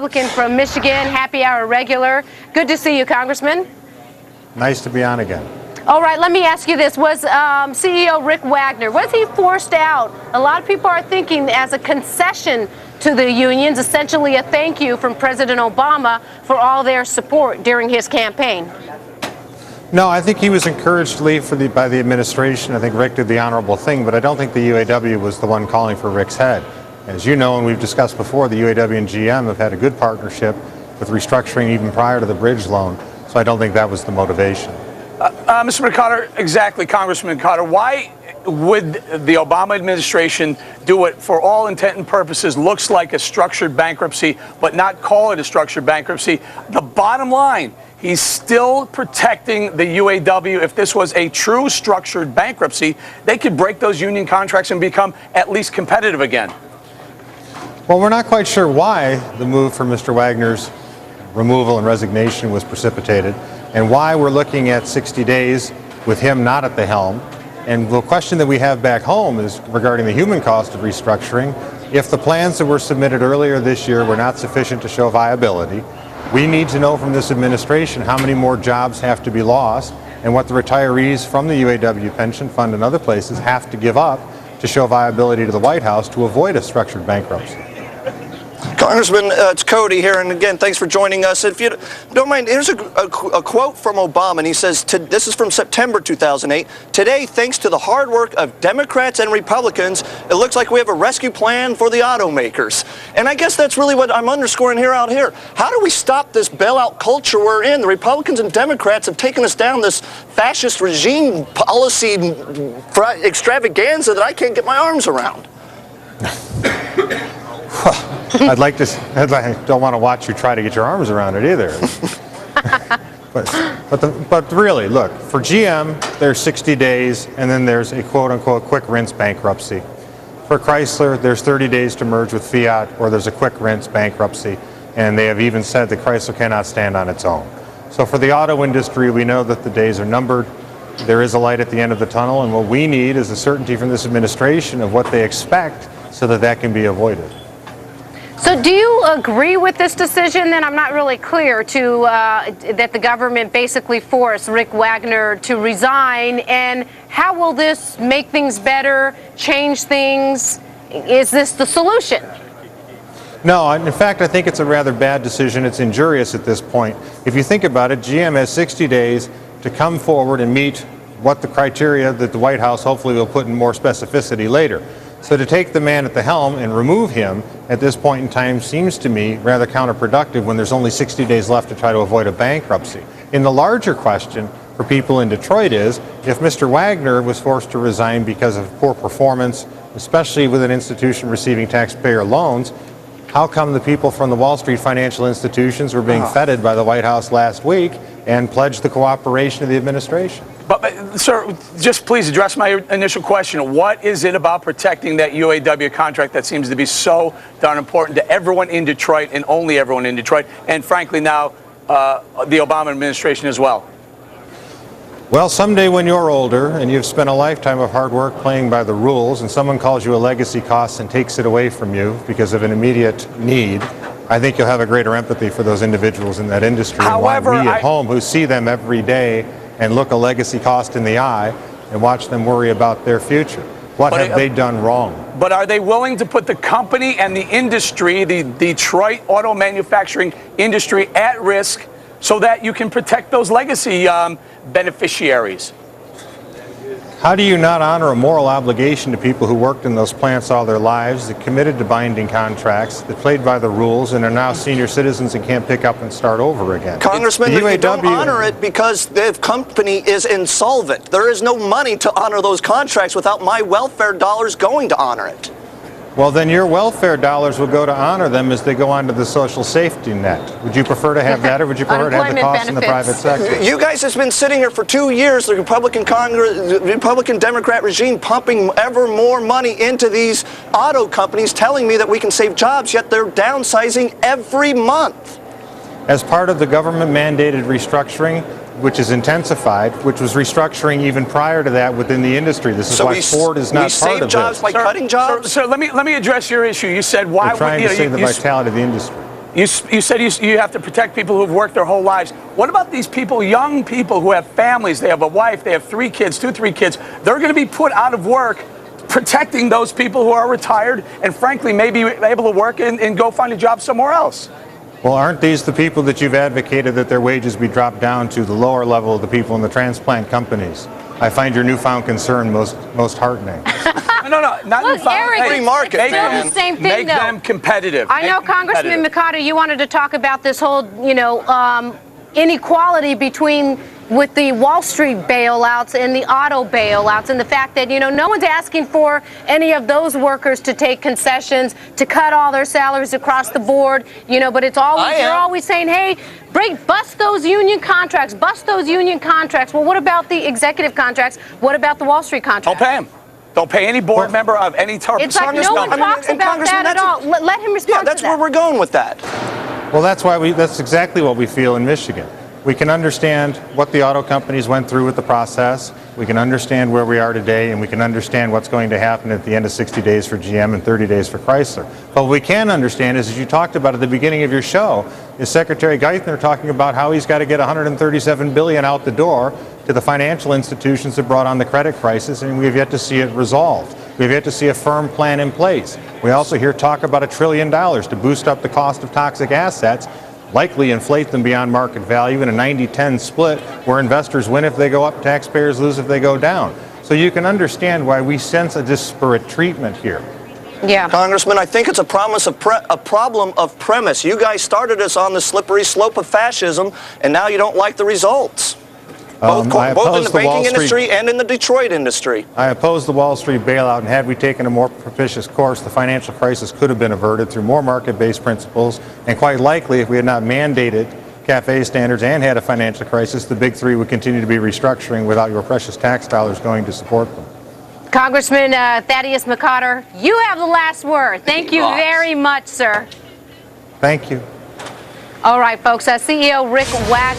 Republican from Michigan, happy hour regular. Good to see you, Congressman. Nice to be on again. All right, let me ask you this. Was CEO Rick Wagoner, was he forced out? A lot of people are thinking as a concession to the unions, essentially a thank you from President Obama for all their support during his campaign. No, I think he was encouraged to leave by the administration. I think Rick did the honorable thing, but I don't think the UAW was the one calling for Rick's head. As you know, and we've discussed before, the UAW and GM have had a good partnership with restructuring even prior to the bridge loan, so I don't think that was the motivation. Mr. McCotter, exactly, Congressman McCotter, why would the Obama administration do it, for all intent and purposes, looks like a structured bankruptcy, but not call it a structured bankruptcy? The bottom line, he's still protecting the UAW. If this was a true structured bankruptcy, they could break those union contracts and become at least competitive again. Well, we're not quite sure why the move for Mr. Wagoner's removal and resignation was precipitated, and why we're looking at 60 days with him not at the helm. And the question that we have back home is regarding the human cost of restructuring. If the plans that were submitted earlier this year were not sufficient to show viability, we need to know from this administration how many more jobs have to be lost and what the retirees from the UAW pension fund and other places have to give up to show viability to the White House to avoid a structured bankruptcy. Congressman, it's Cody here, and again, thanks for joining us. If you don't mind, here's a quote from Obama, and he says, this is from September 2008, "Today, thanks to the hard work of Democrats and Republicans, it looks like we have a rescue plan for the automakers." And I guess that's really what I'm underscoring out here. How do we stop this bailout culture we're in? The Republicans and Democrats have taken us down this fascist regime policy extravaganza that I can't get my arms around. I don't want to watch you try to get your arms around it either. but really, look, for GM, there's 60 days, and then there's a quote-unquote quick rinse bankruptcy. For Chrysler, there's 30 days to merge with Fiat, or there's a quick rinse bankruptcy, and they have even said that Chrysler cannot stand on its own. So for the auto industry, we know that the days are numbered. There is a light at the end of the tunnel, and what we need is a certainty from this administration of what they expect so that that can be avoided. So do you agree with this decision? Then I'm not really clear that the government basically forced Rick Wagoner to resign. And how will this make things better, change things? Is this the solution? No, in fact, I think it's a rather bad decision. It's injurious at this point. If you think about it, GM has 60 days to come forward and meet what the criteria that the White House hopefully will put in more specificity later. So to take the man at the helm and remove him at this point in time seems to me rather counterproductive when there's only 60 days left to try to avoid a bankruptcy. In the larger question for people in Detroit is, if Mr. Wagoner was forced to resign because of poor performance, especially with an institution receiving taxpayer loans, how come the people from the Wall Street financial institutions were being feted by the White House last week and pledged the cooperation of the administration? But, sir, just please address my initial question. What is it about protecting that UAW contract that seems to be so darn important to everyone in Detroit, and only everyone in Detroit, and frankly now the Obama administration as well? Well, someday when you're older and you've spent a lifetime of hard work playing by the rules and someone calls you a legacy cost and takes it away from you because of an immediate need, I think you'll have a greater empathy for those individuals in that industry. However, and we at home who see them every day and look a legacy cost in the eye and watch them worry about their future. What have they done wrong? But are they willing to put the company and the industry, the Detroit auto manufacturing industry, at risk so that you can protect those legacy beneficiaries? How do you not honor a moral obligation to people who worked in those plants all their lives, that committed to binding contracts, that played by the rules, and are now senior citizens and can't pick up and start over again? Congressman, you don't honor it because the company is insolvent. There is no money to honor those contracts without my welfare dollars going to honor it. Well, then your welfare dollars will go to honor them as they go onto the social safety net. Would you prefer to have that, or would you prefer to have the costs in the private sector? You guys have been sitting here for 2 years, the Republican-Democrat regime pumping ever more money into these auto companies, telling me that we can save jobs, yet they're downsizing every month. As part of the government-mandated restructuring, which is intensified, which was restructuring even prior to that within the industry. This is why Ford is not part of this. We save jobs by cutting jobs? Sir, let me address your issue. You said why we're trying to save the vitality of the industry. You said you have to protect people who've worked their whole lives. What about these people, young people who have families, they have a wife, they have 3 kids, 3 kids. They're going to be put out of work protecting those people who are retired and frankly may be able to work and go find a job somewhere else. Well, aren't these the people that you've advocated that their wages be dropped down to the lower level of the people in the transplant companies? I find your newfound concern most heartening. No, not Look, newfound. Eric, Hey, it's market, still man. the same thing, make though. them competitive. I know, Make them Congressman competitive. McCotter, you wanted to talk about this whole, inequality with the Wall Street bailouts and the auto bailouts, and the fact that, no one's asking for any of those workers to take concessions, to cut all their salaries across the board, but it's always, you're always saying, hey, bust those union contracts, bust those union contracts. Well, what about the executive contracts? What about the Wall Street contracts? Don't pay them. Don't pay any board member of any type. It's like no one talks about that at all. Let him respond to that. That's where we're going with that. Well, that's exactly what we feel in Michigan. We can understand what the auto companies went through with the process. We can understand where we are today, and we can understand what's going to happen at the end of 60 days for GM and 30 days for Chrysler. But what we can understand is, as you talked about at the beginning of your show, is Secretary Geithner talking about how he's got to get $137 billion out the door to the financial institutions that brought on the credit crisis, and we have yet to see it resolved. We have yet to see a firm plan in place. We also hear talk about $1 trillion to boost up the cost of toxic assets, likely inflate them beyond market value in a 90-10 split where investors win if they go up, taxpayers lose if they go down. So you can understand why we sense a disparate treatment here. Yeah. Congressman, I think it's a problem of premise. You guys started us on the slippery slope of fascism, and now you don't like the results. Both in the banking industry and in the Detroit industry. I oppose the Wall Street bailout, and had we taken a more propitious course, the financial crisis could have been averted through more market-based principles, and quite likely, if we had not mandated CAFE standards and had a financial crisis, the big three would continue to be restructuring without your precious tax dollars going to support them. Congressman Thaddeus McCotter, you have the last word. Thank you very much, sir. Thank you. All right, folks. CEO Rick Wagoner.